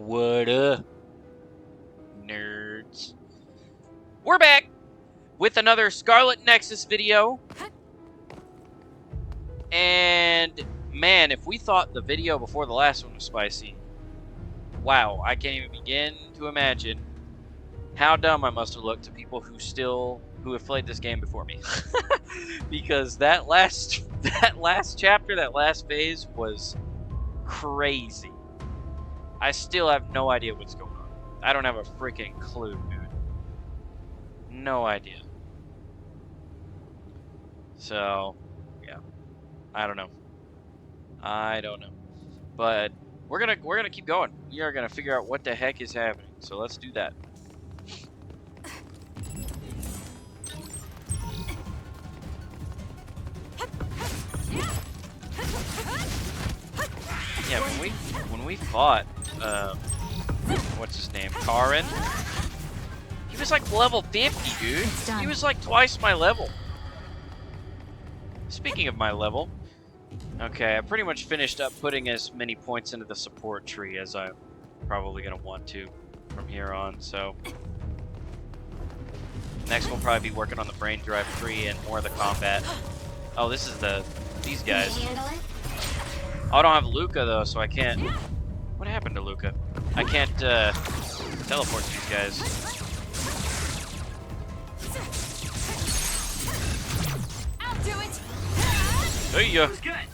What up, nerds? We're back with another Scarlet Nexus video. And man, if we thought the video before the last one was spicy, wow, I can't even begin to imagine how dumb I must have looked to people who have played this game before me. Because that last chapter, that last phase was crazy. I still have no idea what's going on. I don't have a freaking clue, dude. No idea. So, yeah. I don't know. But we're gonna keep going. We are gonna figure out what the heck is happening. So let's do that. Yeah, when we fought what's his name? Karin. He was like level 50, dude. He was like twice my level. Speaking of my level, okay, I pretty much finished up putting as many points into the support tree as I'm probably gonna want to from here on, so next we'll probably be working on the brain drive tree and more of the combat. Oh, this is these guys. Oh, I don't have Luca though, so I can't. What happened to Luca? I can't teleport to these guys. I'll do it. Hey ya. Good.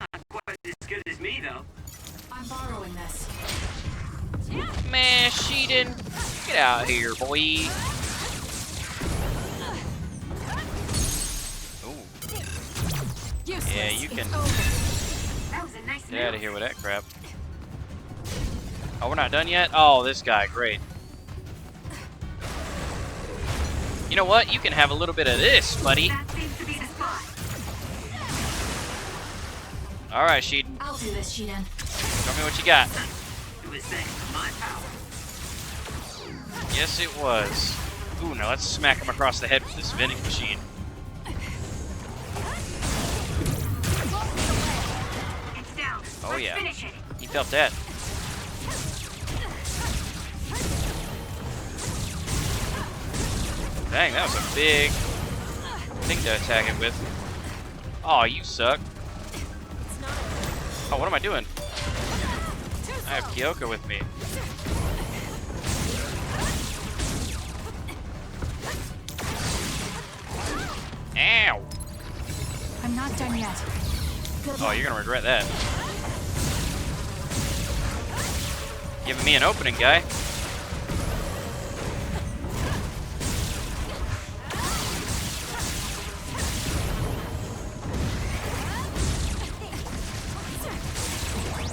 Not quite as good as me though. I'm borrowing this. Man, Sheedon, get out here, boy. Ooh. Yeah, you can. That was a nice Get out of here with that crap. Oh, we're not done yet? Oh, this guy, great. You know what? You can have a little bit of this, buddy. That seems to be the spot. Alright, Sheedon. I'll do this, Sheedon. Show me what you got. It was thanks to my power. Yes, it was. Ooh, now let's smack him across the head with this vending machine. It's down. Oh, Let's yeah. finish it. He felt that. Dang, that was a big thing to attack it with. Oh, you suck. Oh, what am I doing? I have Kyoko with me. Ow! I'm not done yet. Oh, you're gonna regret that. Giving me an opening, guy.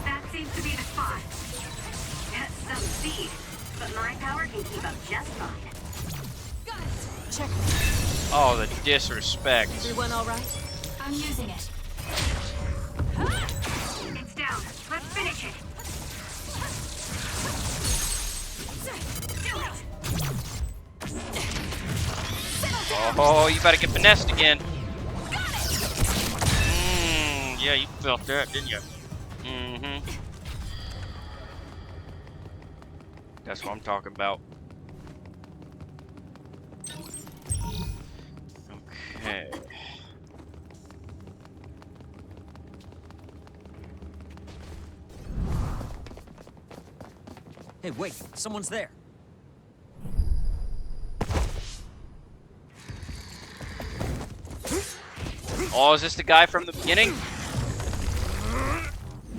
That seems to be the spot. That's some speed, but my power can keep up just fine. Check. Oh, the disrespect. Everyone all right? I'm using it. It's down. Let's finish it. Do it. Oh, you better get finessed again. Yeah, you felt that, didn't you? Mm-hmm. That's what I'm talking about. Okay. Hey, wait, someone's there. Oh, is this the guy from the beginning?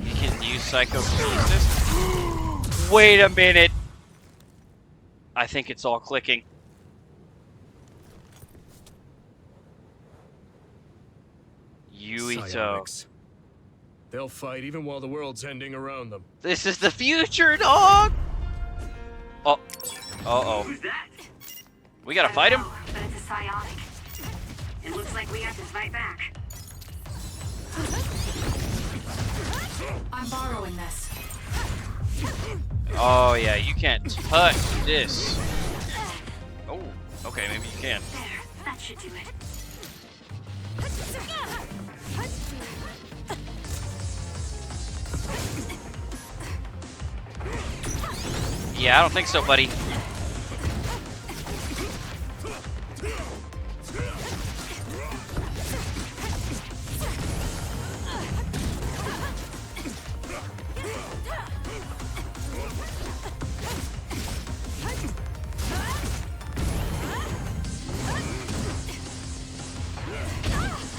You can use psychokinesis. Wait a minute. I think it's all clicking. Yuito. Psionics. They'll fight even while the world's ending around them. This is the future, dog! Oh. Uh-oh. Who's that? We gotta fight him? But it's a psionic. It looks like we have to fight back. I'm borrowing this. Oh, yeah, you can't touch this. Oh, okay, maybe you can. There, that should do it. Yeah, I don't think so, buddy.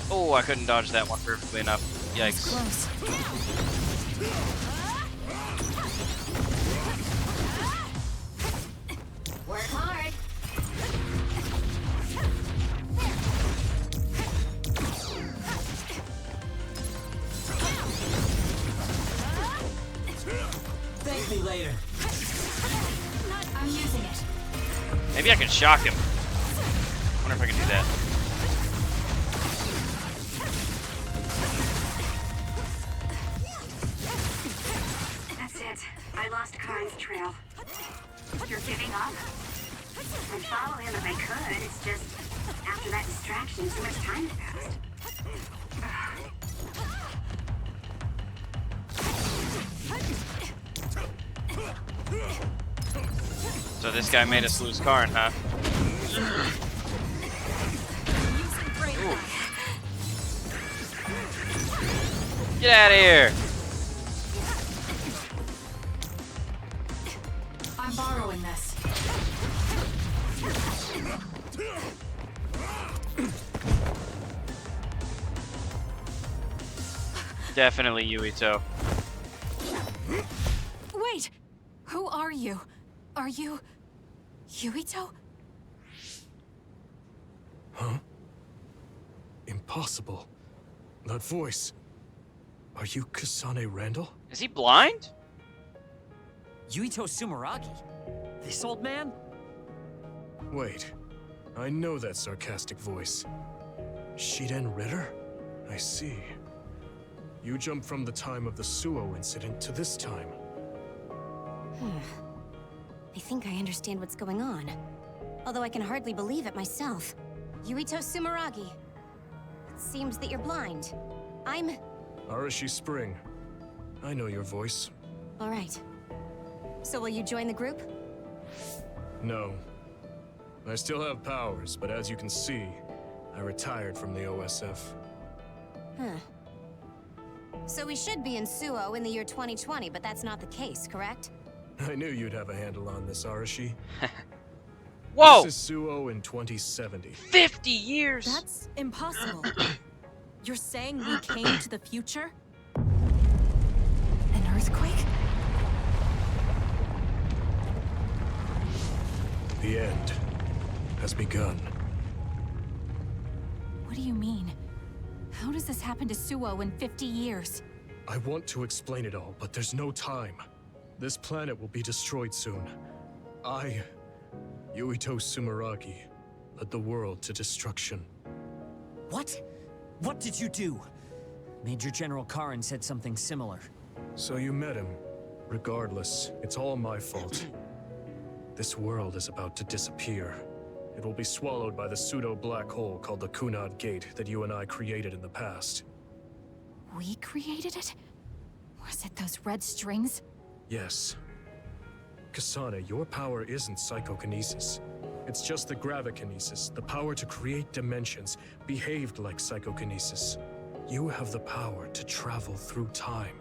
Oh, I couldn't dodge that one perfectly enough. Yikes. Close. Work hard. Thank me later. I'm using it. Maybe I can shock him. Wonder if I can do that. That's it. I lost Karn's trail. You're giving up? I'd follow him if I could. It's just, after that distraction, too much time has passed. So this guy made us lose Karn, huh? Ooh. Get out of here! I'm borrowing this. Definitely Yuito. Wait! Who are you? Are you... Yuito? Huh? Impossible. That voice. Are you Kasane Randall? Is he blind? Yuito Sumeragi? This old man? Wait. I know that sarcastic voice. Shiden Ritter? I see. You jumped from the time of the Suo incident to this time. I think I understand what's going on. Although I can hardly believe it myself. Yuito Sumeragi. It seems that you're blind. I'm... Arashi Spring. I know your voice. All right. So will you join the group? No. I still have powers, but as you can see, I retired from the OSF. Huh. So we should be in Suo in the year 2020, but that's not the case, correct? I knew you'd have a handle on this, Arashi. Whoa! This is Suo in 2070. 50 years! That's impossible. You're saying we came to the future? An earthquake? The end has begun. What do you mean? How does this happen to Suo in 50 years? I want to explain it all, but there's no time. This planet will be destroyed soon. I, Yuito Sumeragi, led the world to destruction. What? What did you do? Major General Karn said something similar. So you met him. Regardless, it's all my fault. This world is about to disappear. It will be swallowed by the pseudo-black hole called the Kunad Gate that you and I created in the past. We created it? Was it those red strings? Yes. Kasane, your power isn't psychokinesis. It's just the gravikinesis, the power to create dimensions, behaved like psychokinesis. You have the power to travel through time.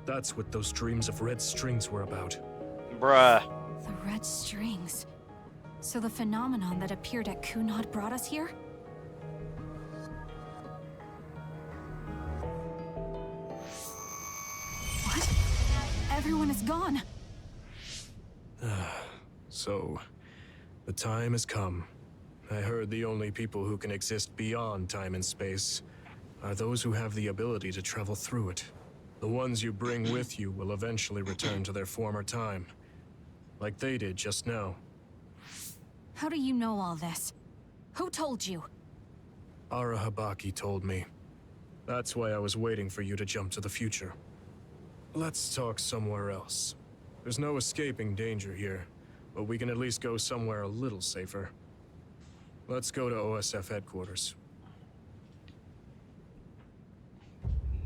That's what those dreams of red strings were about. Bruh. The red strings. So the phenomenon that appeared at Kunad brought us here? What? Everyone is gone. So, the time has come. I heard the only people who can exist beyond time and space are those who have the ability to travel through it. The ones you bring with you will eventually return to their former time, like they did just now. How do you know all this? Who told you? Ara Habaki told me. That's why I was waiting for you to jump to the future. Let's talk somewhere else. There's no escaping danger here, but we can at least go somewhere a little safer. Let's go to OSF headquarters.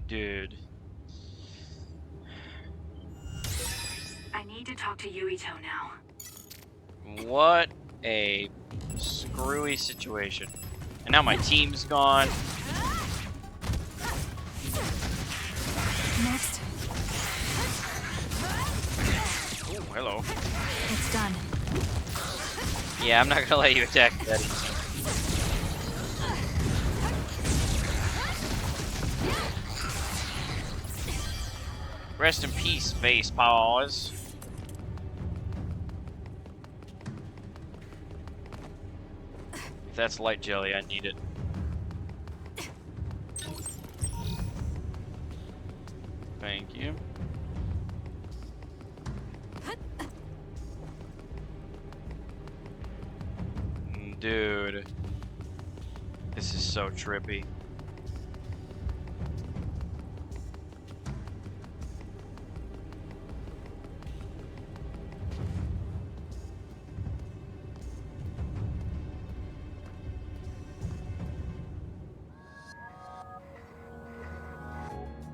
Dude. I need to talk to Yuito now. What a screwy situation. And now my team's gone. Next. Oh, hello. It's done. Yeah, I'm not gonna let you attack Betty. Rest in peace, face paws. If that's light jelly, I need it. Thank you. Dude. This is so trippy.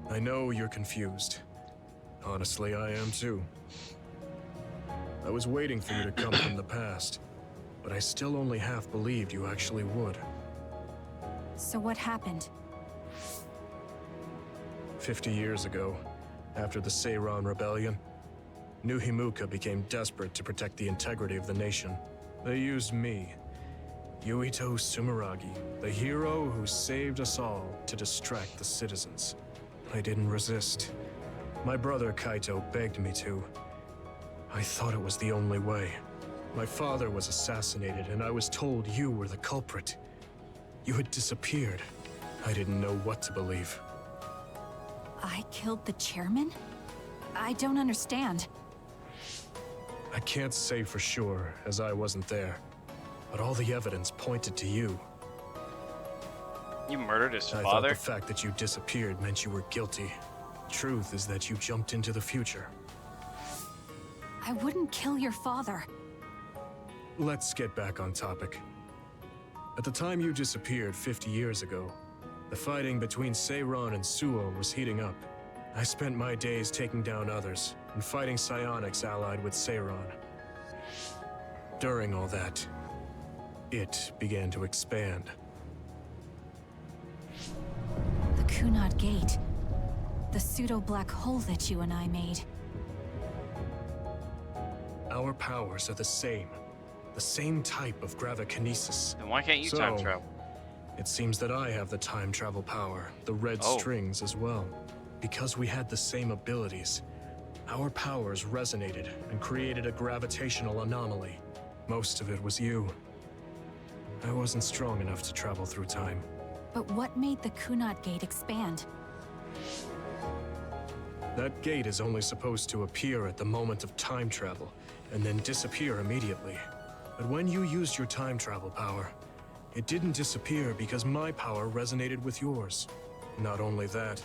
I know you're confused. Honestly, I am too. I was waiting for you to come from the past, but I still only half believed you actually would. So what happened? 50 years ago, after the Seiran Rebellion, New Himuka became desperate to protect the integrity of the nation. They used me, Yuito Sumeragi, the hero who saved us all, to distract the citizens. I didn't resist. My brother Kaito begged me to. I thought it was the only way. My father was assassinated, and I was told you were the culprit. You had disappeared. I didn't know what to believe. I killed the chairman? I don't understand. I can't say for sure, as I wasn't there. But all the evidence pointed to you. You murdered his I thought father? the fact that you disappeared meant you were guilty. Truth is that you jumped into the future. I wouldn't kill your father. Let's get back on topic. At the time you disappeared 50 years ago, the fighting between Seiran and Suo was heating up. I spent my days taking down others and fighting psionics allied with Seiran. During all that, it began to expand. The Kunad Gate. The pseudo-black hole that you and I made. Our powers are the same type of gravikinesis. Then why can't you time So- travel? It seems that I have the time travel power, the red Oh. strings as well. Because we had the same abilities, our powers resonated and created a gravitational anomaly. Most of it was you. I wasn't strong enough to travel through time. But what made the Kunad Gate expand? That gate is only supposed to appear at the moment of time travel, and then disappear immediately. But when you used your time travel power, it didn't disappear because my power resonated with yours. Not only that,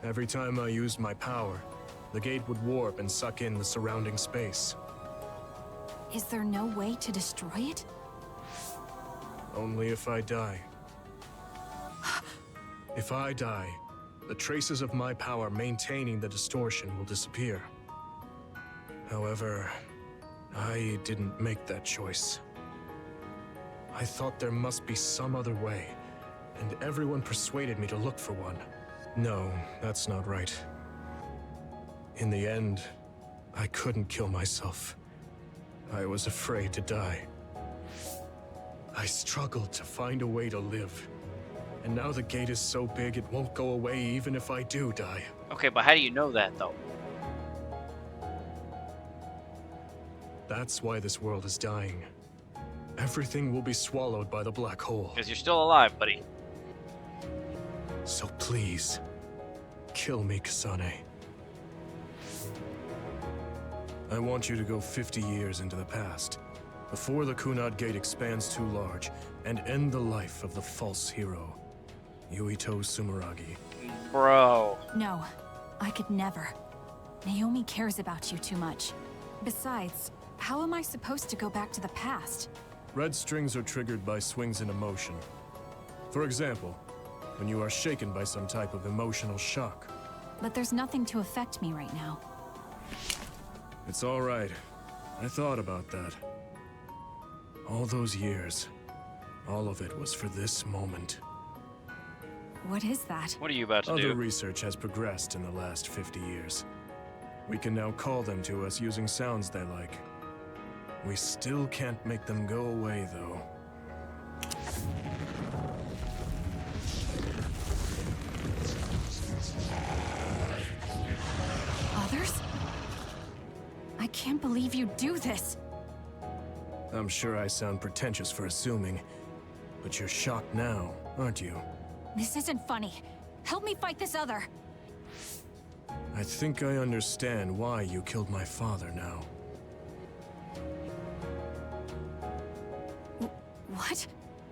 every time I used my power, the gate would warp and suck in the surrounding space. Is there no way to destroy it? Only if I die. If I die, the traces of my power maintaining the distortion will disappear. However, I didn't make that choice. I thought there must be some other way, and everyone persuaded me to look for one. No, that's not right. In the end, I couldn't kill myself. I was afraid to die. I struggled to find a way to live. And now the gate is so big it won't go away even if I do die. Okay, but how do you know that though? That's why this world is dying. Everything will be swallowed by the black hole. Because you're still alive, buddy. So please, kill me, Kasane. I want you to go 50 years into the past, before the Kunad Gate expands too large, and end the life of the false hero, Yuito Sumeragi. Bro. No, I could never. Naomi cares about you too much. Besides, how am I supposed to go back to the past? Red strings are triggered by swings in emotion. For example, when you are shaken by some type of emotional shock. But there's nothing to affect me right now. It's all right. I thought about that. All those years, all of it was for this moment. What is that? What are you about to Other do? research has progressed in the last 50 years. We can now call them to us using sounds they like. We still can't make them go away, though. Others? I can't believe you do this. I'm sure I sound pretentious for assuming, but you're shocked now, aren't you? This isn't funny. Help me fight this other. I think I understand why you killed my father now. What?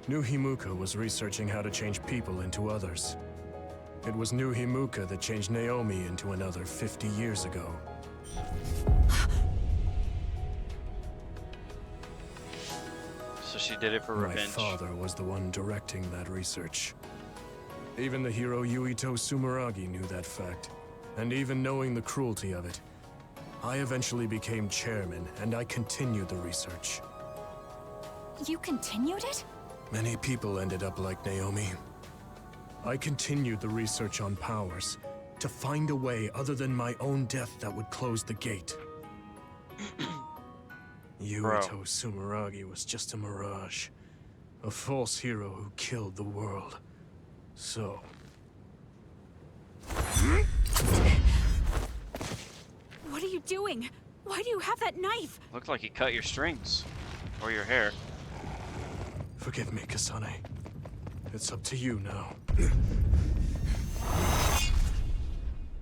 New Himuka was researching how to change people into others. It was New Himuka that changed Naomi into another 50 years ago. So she did it for My revenge. father was the one directing that research. Even the hero Yuito Sumeragi knew that fact. And even knowing the cruelty of it, I eventually became chairman and I continued the research. You continued it? Many people ended up like Naomi. I continued the research on powers, to find a way other than my own death that would close the gate. Yuito Sumeragi was just a mirage. A false hero who killed the world. So... What are you doing? Why do you have that knife? Looked like he cut your strings. Or your hair. Forgive me, Kasane. It's up to you now.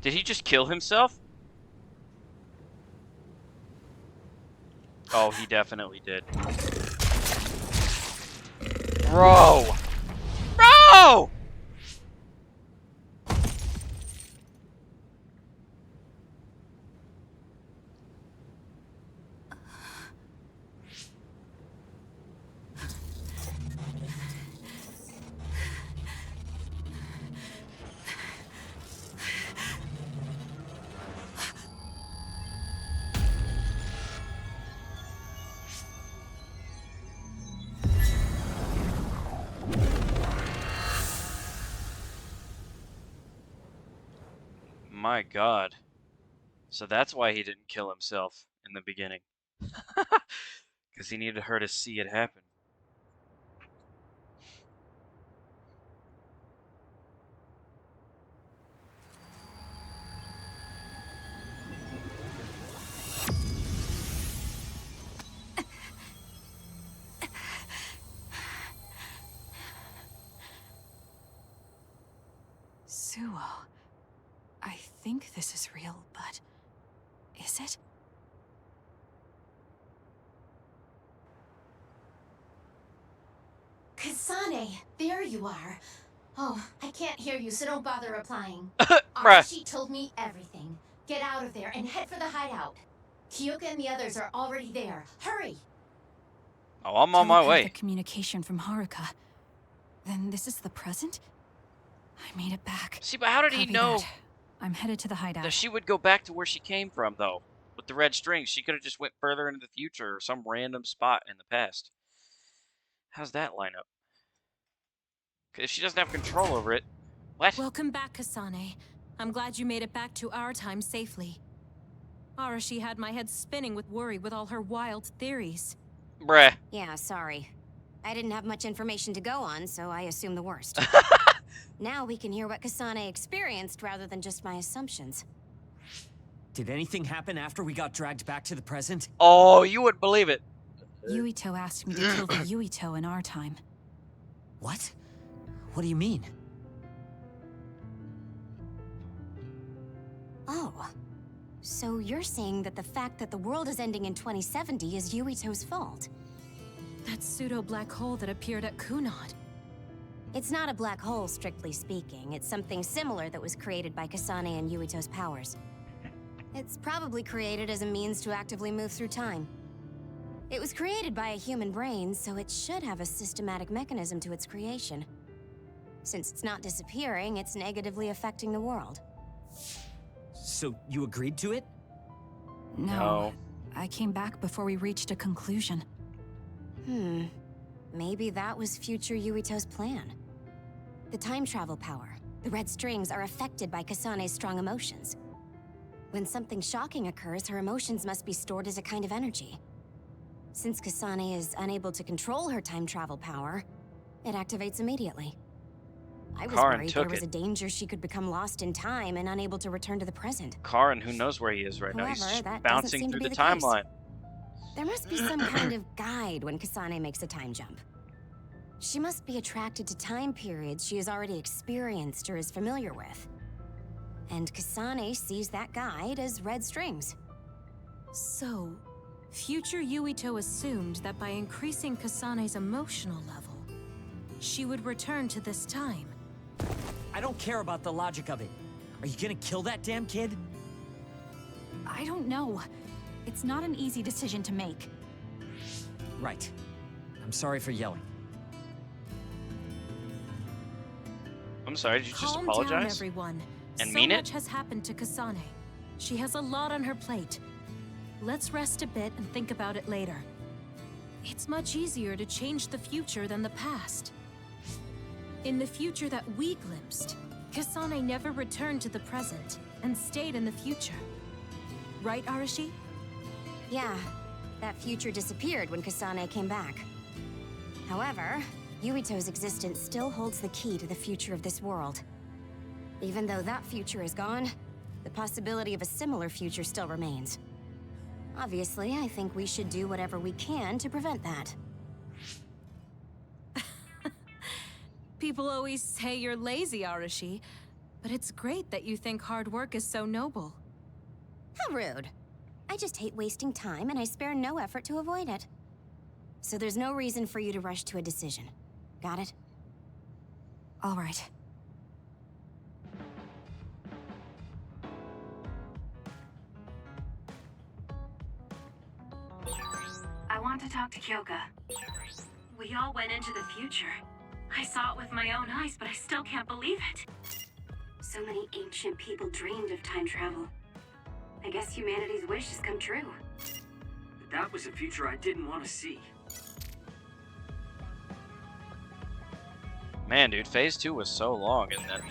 Did he just kill himself? Oh, he definitely did. Bro! Bro! My God. So that's why he didn't kill himself in the beginning. Because he needed her to see it happen. Suo. I think this is real, but... is it? Kasane, there you are. Oh, I can't hear you, so don't bother replying. Bruh. Arashi told me everything. Get out of there and head for the hideout. Kyoka and the others are already there. Hurry! Oh, I'm on my way. Telepathic communication from Haruka. Then this is the present? I made it back. See, but how did he Copy know that. I'm headed to the hideout. that she would go back to where she came from, though? With the red strings, she could have just went further into the future or some random spot in the past. How's that line up? 'Cause if she doesn't have control over it, what? Welcome back, Kasane. I'm glad you made it back to our time safely. Arashi had my head spinning with worry with all her wild theories. Bruh. Yeah, sorry. I didn't have much information to go on, so I assumed the worst. Now we can hear what Kasane experienced rather than just my assumptions. Did anything happen after we got dragged back to the present? Oh, you wouldn't believe it. Yuito asked me to kill the Yuito in our time. What? What do you mean? Oh. So you're saying that the fact that the world is ending in 2070 is Yuito's fault? That pseudo-black hole that appeared at Kunad. It's not a black hole, strictly speaking. It's something similar that was created by Kasane and Yuito's powers. It's probably created as a means to actively move through time. It was created by a human brain, so it should have a systematic mechanism to its creation. Since it's not disappearing, it's negatively affecting the world. So you agreed to it? No. I came back before we reached a conclusion. Maybe that was future Yuito's plan. The time travel power, the red strings, are affected by Kasane's strong emotions. When something shocking occurs, her emotions must be stored as a kind of energy. Since Kasane is unable to control her time travel power, it activates immediately. I was Karin worried took there was it. a danger she could become lost in time and unable to return to the present. Karin, who knows where he is right now? He's However, just that doesn't bouncing seem to through be the the case. timeline. There must be some kind of guide when Kasane makes a time jump. She must be attracted to time periods she has already experienced or is familiar with. And Kasane sees that guide as red strings. So, future Yuito assumed that by increasing Kasane's emotional level, she would return to this time. I don't care about the logic of it. Are you gonna kill that damn kid? I don't know. It's not an easy decision to make. Right. I'm sorry for yelling. I'm sorry, did you just Calm down, apologize? everyone. And so mean it? much has happened to Kasane. She has a lot on her plate. Let's rest a bit and think about it later. It's much easier to change the future than the past. In the future that we glimpsed, Kasane never returned to the present and stayed in the future. Right, Arashi? Yeah, that future disappeared when Kasane came back. However, Yuito's existence still holds the key to the future of this world. Even though that future is gone, the possibility of a similar future still remains. Obviously, I think we should do whatever we can to prevent that. People always say you're lazy, Arashi, but it's great that you think hard work is so noble. How rude. I just hate wasting time, and I spare no effort to avoid it. So there's no reason for you to rush to a decision. Got it? All right. I want to talk to Kyoka. We all went into the future. I saw it with my own eyes, but I still can't believe it. So many ancient people dreamed of time travel. I guess humanity's wish has come true. But that was a future I didn't want to see. Man, dude, phase 2 was so long, and then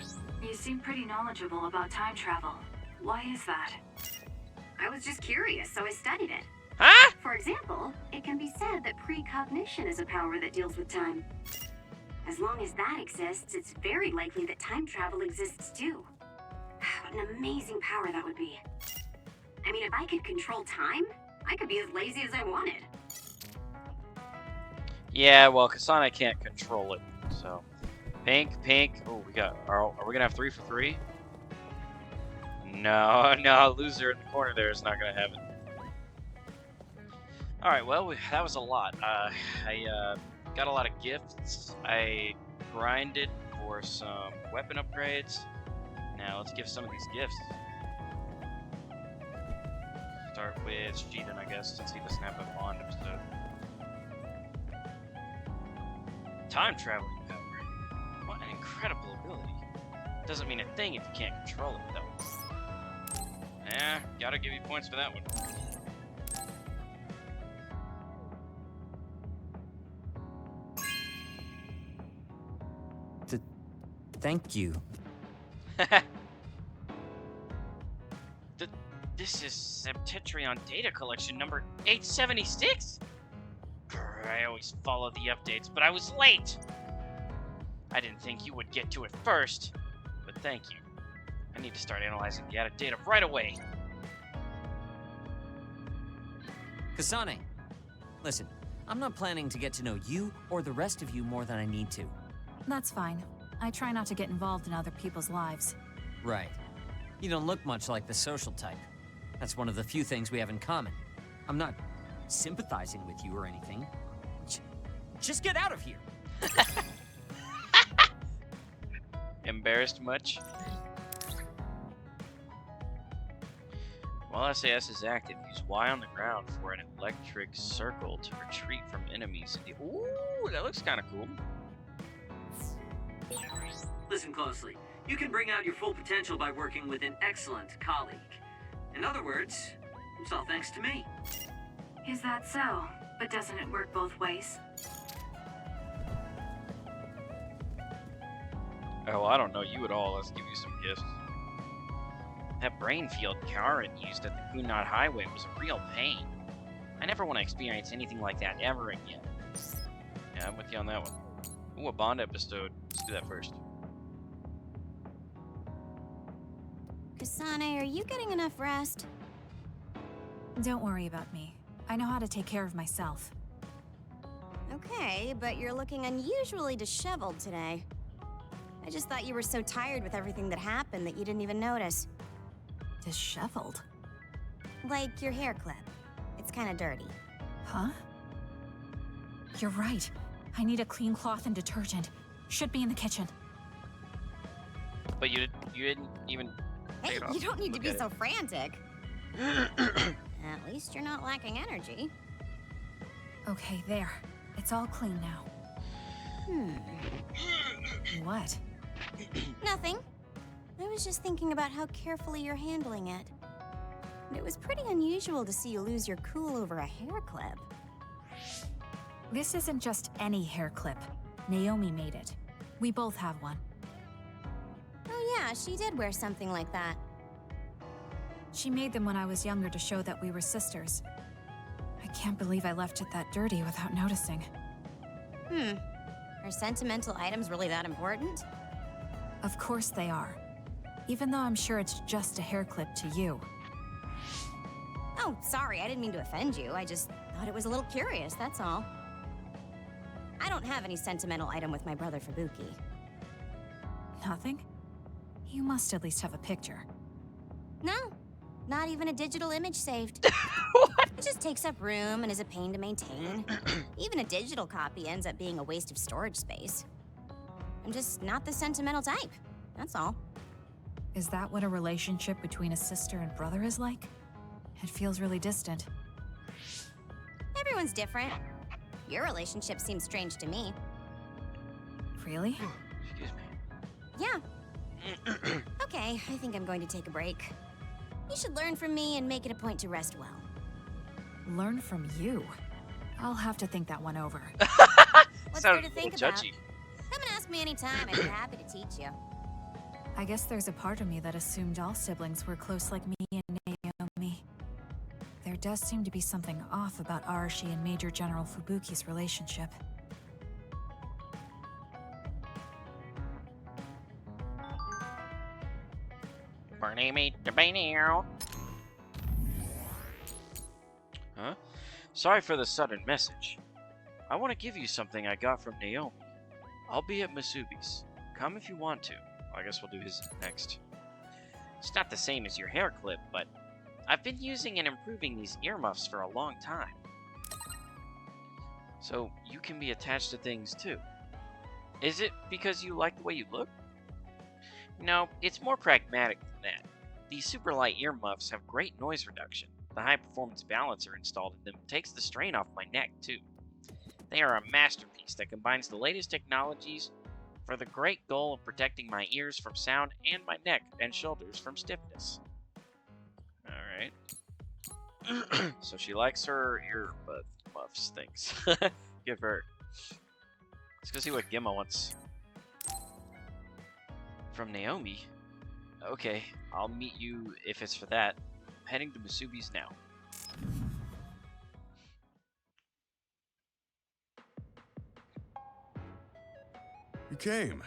You seem pretty knowledgeable about time travel. Why is that? I was just curious, so I studied it. huh? For example, it can be said that precognition is a power that deals with time. As long as that exists, it's very likely that time travel exists too. What an amazing power that would be. I mean, if I could control time, I could be as lazy as I wanted. Yeah, well, Kasane can't control it, so pink. Oh, we got. Are we gonna have 3 for 3? No, loser in the corner there is not gonna have it. All right, well, that was a lot. I got a lot of gifts. I grinded for some weapon upgrades. Now let's give some of these gifts. Start with Shiden, I guess, since he doesn't have a bond episode. Time traveling power. What an incredible ability. Doesn't mean a thing if you can't control it, though. Gotta give you points for that one. Thank you. This is Septetrion Data Collection number 876? I always follow the updates, but I was late! I didn't think you would get to it first, but thank you. I need to start analyzing the added data right away. Kasane, listen, I'm not planning to get to know you or the rest of you more than I need to. That's fine. I try not to get involved in other people's lives. Right. You don't look much like the social type. That's one of the few things we have in common. I'm not sympathizing with you or anything. Just get out of here! Embarrassed much? While SAS is active, use Y on the ground for an electric circle to retreat from enemies. Ooh, that looks kind of cool. Listen closely. You can bring out your full potential by working with an excellent colleague. In other words, It's all thanks to me. Is that so? But doesn't it work both ways? Oh, I don't know you at all. Let's give you some gifts. That brain field Karen used at the Kunad Highway was a real pain. I never want to experience anything like that ever again. Yeah, I'm with you on that one. Ooh, a Bond episode. Let's do that first. Kasane, are you getting enough rest? Don't worry about me. I know how to take care of myself. Okay, but you're looking unusually disheveled today. I just thought you were so tired with everything that happened that you didn't even notice. Disheveled? Like your hair clip. It's kind of dirty. Huh? You're right. I need a clean cloth and detergent. Should be in the kitchen. But you didn't even Hey, take it off. you don't need to Look be at so frantic. At least you're not lacking energy. Okay, there. It's all clean now. What? Nothing. I was just thinking about how carefully you're handling it. And it was pretty unusual to see you lose your cool over a hair clip. This isn't just any hair clip. Naomi made it. We both have one. Oh yeah, she did wear something like that. She made them when I was younger to show that we were sisters. I can't believe I left it that dirty without noticing. Are sentimental items really that important? Of course they are. Even though I'm sure it's just a hair clip to you. Oh, sorry, I didn't mean to offend you. I just thought it was a little curious, that's all. I don't have any sentimental item with my brother Fubuki. Nothing? You must at least have a picture. No, not even a digital image saved. It just takes up room and is a pain to maintain. Even a digital copy ends up being a waste of storage space. I'm just not the sentimental type, that's all. Is that what a relationship between a sister and brother is like? It feels really distant. Everyone's different. Your relationship seems strange to me. Really? Excuse me. Yeah. Okay, I think I'm going to take a break. You should learn from me and make it a point to rest well. Learn from you? I'll have to think that one over. What's Sounded there to a think little about? judgy. Come and ask me anytime. I'd be happy to teach you. I guess there's a part of me that assumed all siblings were close like me and Naomi. There does seem to be something off about Arashi and Major General Fubuki's relationship. Huh? Sorry for the sudden message. I want to give you something I got from Naomi. I'll be at Masubi's. Come if you want to. I guess we'll do his next. It's not the same as your hair clip, but I've been using and improving these earmuffs for a long time. So you can be attached to things too. Is it because you like the way you look? No, it's more pragmatic than that. These super light earmuffs have great noise reduction. The high performance balancer installed in them takes the strain off my neck too. They are a masterpiece that combines the latest technologies for the great goal of protecting my ears from sound and my neck and shoulders from stiffness. Alright. So she likes her earbud muffs things. Give her. Let's go see what Gemma wants. From Naomi? Okay, I'll meet you if it's for that. I'm heading to Masubi's now. You came.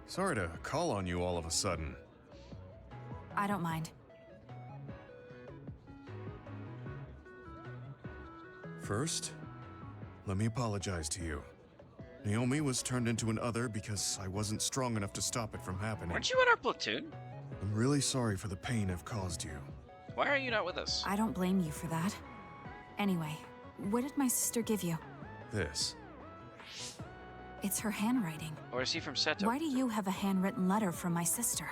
Sorry to call on you all of a sudden. I don't mind. First, let me apologize to you. Naomi was turned into an other because I wasn't strong enough to stop it from happening. Weren't you in our platoon? I'm really sorry for the pain I've caused you. Why are you not with us? I don't blame you for that. Anyway, what did my sister give you? This. It's her handwriting. Or is he from Seto? Why do you have a handwritten letter from my sister?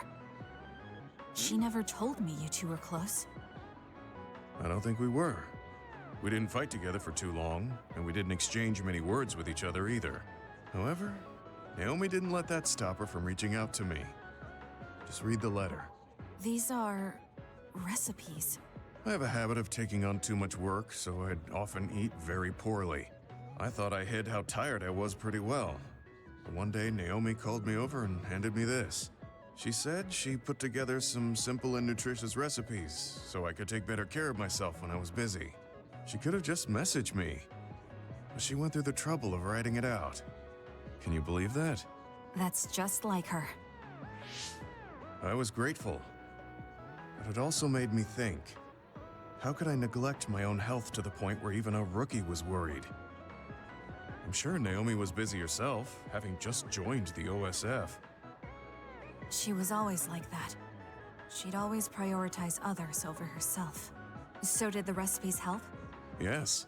She never told me you two were close. I don't think we were. We didn't fight together for too long, and we didn't exchange many words with each other either. However, Naomi didn't let that stop her from reaching out to me. Just read the letter. These are recipes. I have a habit of taking on too much work, so I'd often eat very poorly. I thought I hid how tired I was pretty well. But one day, Naomi called me over and handed me this. She said she put together some simple and nutritious recipes so I could take better care of myself when I was busy. She could have just messaged me, but she went through the trouble of writing it out. Can you believe that? That's just like her. I was grateful, but it also made me think. How could I neglect my own health to the point where even a rookie was worried? I'm sure Naomi was busy herself, having just joined the OSF. She was always like that. She'd always prioritize others over herself. So did the recipes help? Yes.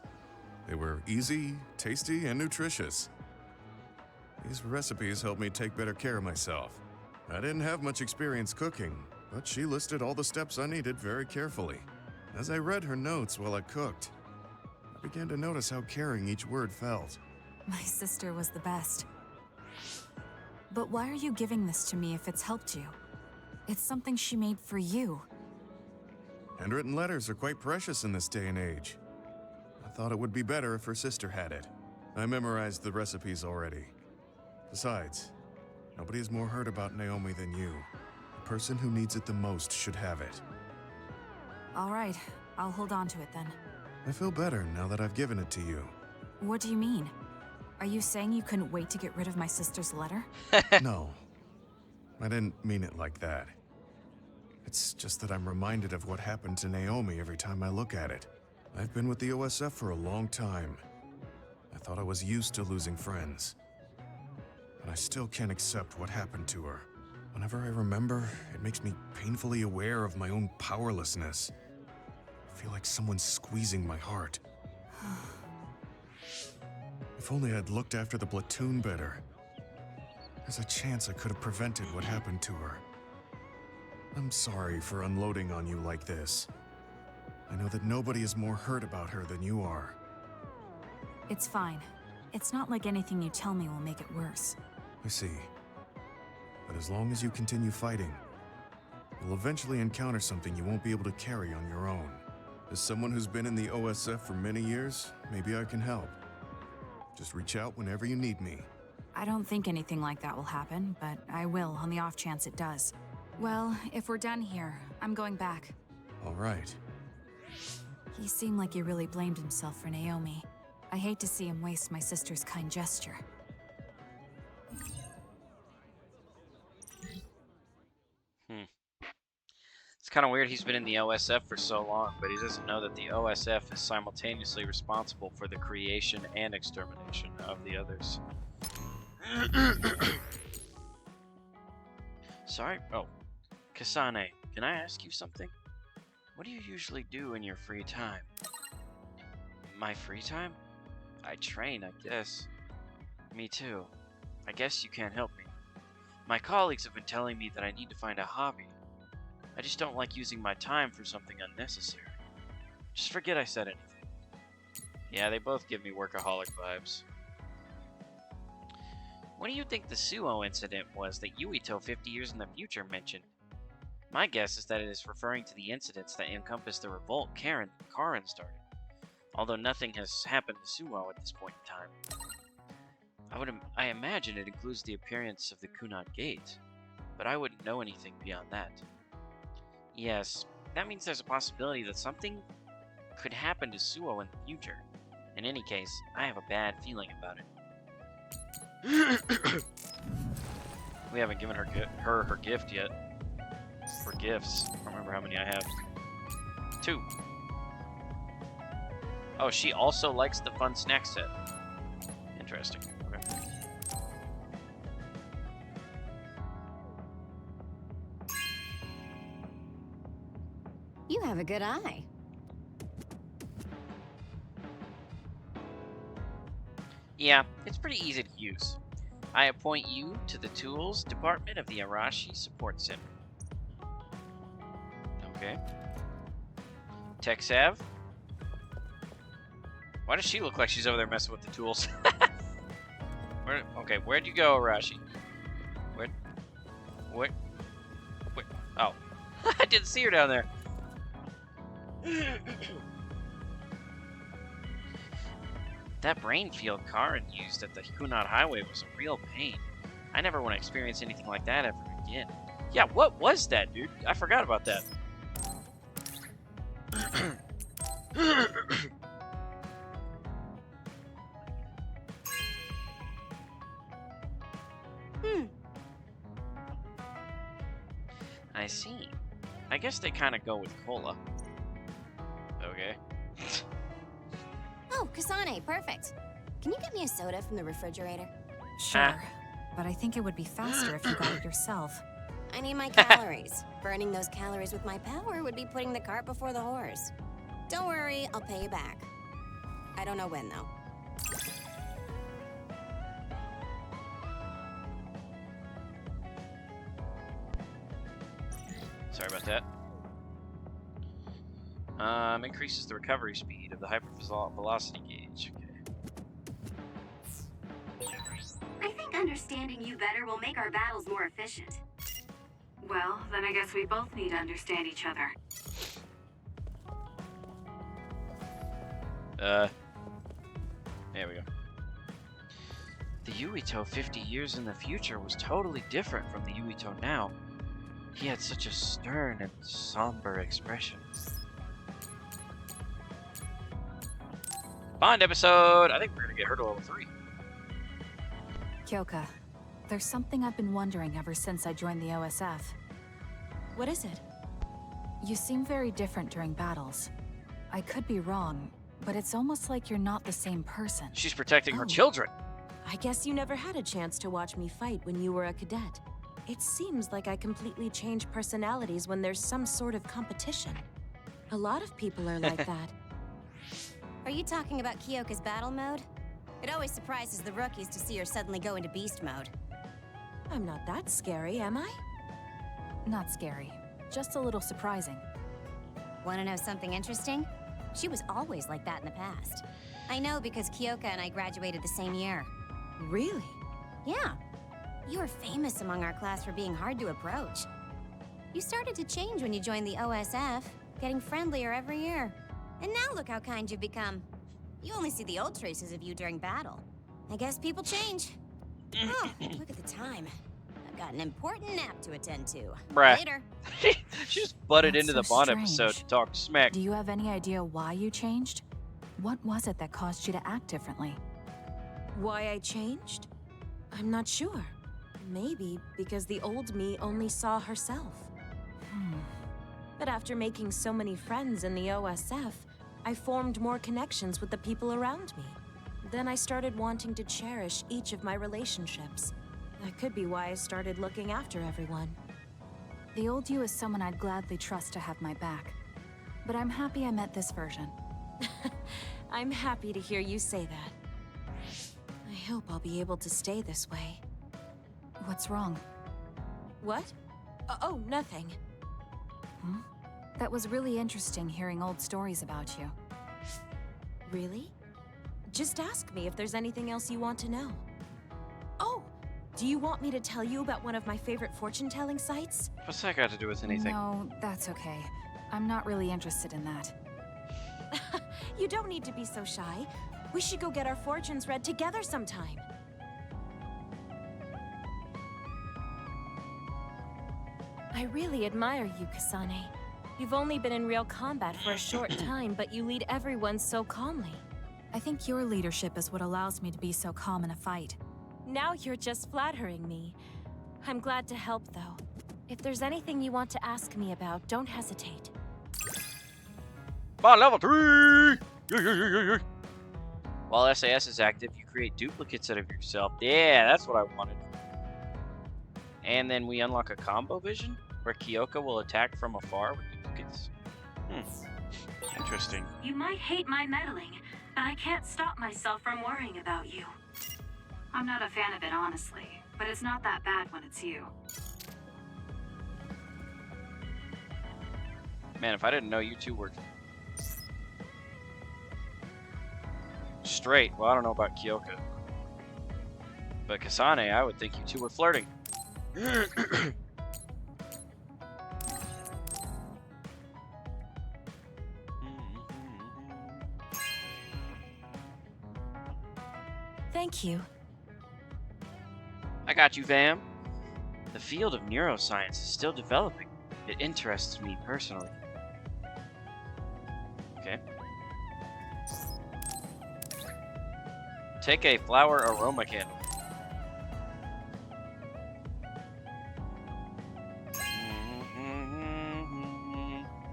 They were easy, tasty, and nutritious. These recipes helped me take better care of myself. I didn't have much experience cooking, but she listed all the steps I needed very carefully. As I read her notes while I cooked, I began to notice how caring each word felt. My sister was the best. But why are you giving this to me if it's helped you? It's something she made for you. Handwritten letters are quite precious in this day and age. I thought it would be better if her sister had it. I memorized the recipes already. Besides, nobody has more heard about Naomi than you. The person who needs it the most should have it. All right, I'll hold on to it then. I feel better now that I've given it to you. What do you mean? Are you saying you couldn't wait to get rid of my sister's letter? No, I didn't mean it like that. It's just that I'm reminded of what happened to Naomi every time I look at it. I've been with the OSF for a long time. I thought I was used to losing friends. But I still can't accept what happened to her. Whenever I remember, it makes me painfully aware of my own powerlessness. I feel like someone's squeezing my heart. If only I'd looked after the platoon better. There's a chance I could have prevented what happened to her. I'm sorry for unloading on you like this. I know that nobody is more hurt about her than you are. It's fine. It's not like anything you tell me will make it worse. I see. But as long as you continue fighting, you'll eventually encounter something you won't be able to carry on your own. As someone who's been in the OSF for many years, maybe I can help. Just reach out whenever you need me. I don't think anything like that will happen, but I will on the off chance it does. Well, if we're done here, I'm going back. All right. He seemed like he really blamed himself for Naomi. I hate to see him waste my sister's kind gesture. It's kind of weird he's been in the OSF for so long, but he doesn't know that the OSF is simultaneously responsible for the creation and extermination of the others. Sorry? Oh. Kasane, can I ask you something? What do you usually do in your free time? My free time? I train, I guess. Me too. I guess you can't help me. My colleagues have been telling me that I need to find a hobby. I just don't like using my time for something unnecessary. Just forget I said anything. Yeah, they both give me workaholic vibes. What do you think the Suo incident was that Yuito 50 years in the future mentioned? My guess is that it is referring to the incidents that encompass the revolt Karin started. Although nothing has happened to Suo at this point in time. I imagine it includes the appearance of the Kunat Gate, but I wouldn't know anything beyond that. Yes, that means there's a possibility that something could happen to Suo in the future. In any case, I have a bad feeling about it. We haven't given her gift yet. For gifts. I don't remember how many I have. 2. Oh, she also likes the fun snack set. Interesting. Okay. You have a good eye. Yeah, it's pretty easy to use. I appoint you to the Tools Department of the Arashi Support Center. Okay. Texav. Why does she look like she's over there messing with the tools? Okay, where'd you go, Arashi? Where? Oh. I didn't see her down there. That brain field Karen used at the Kunad Highway was a real pain. I never want to experience anything like that ever again. Yeah, what was that, dude? I forgot about that. I see. I guess they kind of go with cola. Okay. Oh, Kasane, perfect. Can you get me a soda from the refrigerator? Sure, but I think it would be faster if you got it yourself. I need my calories. Burning those calories with my power would be putting the cart before the horse. Don't worry, I'll pay you back. I don't know when, though. Sorry about that. Increases the recovery speed of the hypervelocity gauge. Okay. I think understanding you better will make our battles more efficient. Well, then I guess we both need to understand each other. There we go. The Yuito 50 years in the future was totally different from the Yuito now. He had such a stern and somber expression. Bond episode! I think we're gonna get her to level 3. Kyoka, there's something I've been wondering ever since I joined the OSF. What is it? You seem very different during battles. I could be wrong, but it's almost like you're not the same person. She's protecting her Oh. children. I guess you never had a chance to watch me fight when you were a cadet. It seems like I completely change personalities when there's some sort of competition. A lot of people are like that. Are you talking about Kyoka's battle mode? It always surprises the rookies to see her suddenly go into beast mode. I'm not that scary, am I? Not scary, just a little surprising. Want to know something interesting? She was always like that in the past. I know because Kyoka and I graduated the same year. Really? Yeah. You were famous among our class for being hard to approach. You started to change when you joined the OSF, getting friendlier every year. And now look how kind you've become. You only see the old traces of you during battle. I guess people change. Oh, look at the time. I've got an important nap to attend to. Bruh. Later. She just butted That's into the so Bond strange. episode to talk smack. Do you have any idea why you changed? What was it that caused you to act differently? Why I changed? I'm not sure. Maybe because the old me only saw herself. But after making so many friends in the OSF, I formed more connections with the people around me. Then I started wanting to cherish each of my relationships. That could be why I started looking after everyone. The old you is someone I'd gladly trust to have my back. But I'm happy I met this version. I'm happy to hear you say that. I hope I'll be able to stay this way. What's wrong? What? Oh, nothing. That was really interesting hearing old stories about you. Really? Just ask me if there's anything else you want to know. Oh, do you want me to tell you about one of my favorite fortune-telling sites? What's that got to do with anything? No, that's okay. I'm not really interested in that. You don't need to be so shy. We should go get our fortunes read together sometime. I really admire you, Kasane. You've only been in real combat for a short time, but you lead everyone so calmly. I think your leadership is what allows me to be so calm in a fight. Now you're just flattering me. I'm glad to help, though. If there's anything you want to ask me about, don't hesitate. Bond level 3! While SAS is active, you create duplicates out of yourself. Yeah, that's what I wanted. And then we unlock a combo vision, where Kyoka will attack from afar with duplicates. Interesting. You might hate my meddling, but I can't stop myself from worrying about you. I'm not a fan of it, honestly, but it's not that bad when it's you. Man, if I didn't know you two were straight, well, I don't know about Kyoka. But Kasane, I would think you two were flirting. Thank you. I got you, fam. The field of neuroscience is still developing. It interests me personally. Okay. Take a flower aroma candle.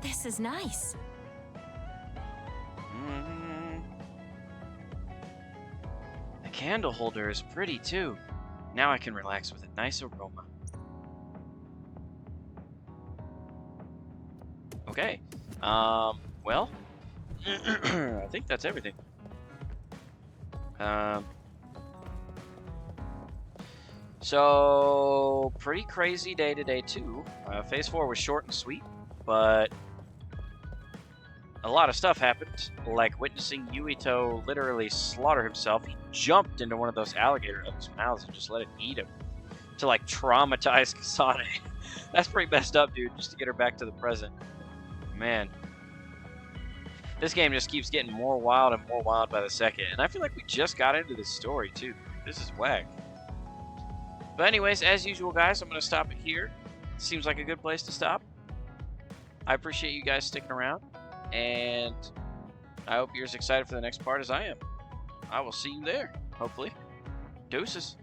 This is nice. The candle holder is pretty too. Now I can relax with a nice aroma. Okay. Well, I think that's everything. So pretty crazy day today too. Phase 4 was short and sweet, but a lot of stuff happened, like witnessing Yuito literally slaughter himself. He jumped into one of those alligator oaks' mouths and just let it eat him to like traumatize Kasane. That's pretty messed up, dude, just to get her back to the present. Man. This game just keeps getting more wild and more wild by the second, and I feel like we just got into this story too. This is whack. But anyways, as usual, guys, I'm going to stop it here. Seems like a good place to stop. I appreciate you guys sticking around, and I hope you're as excited for the next part as I am. I will see you there, hopefully. Deuces.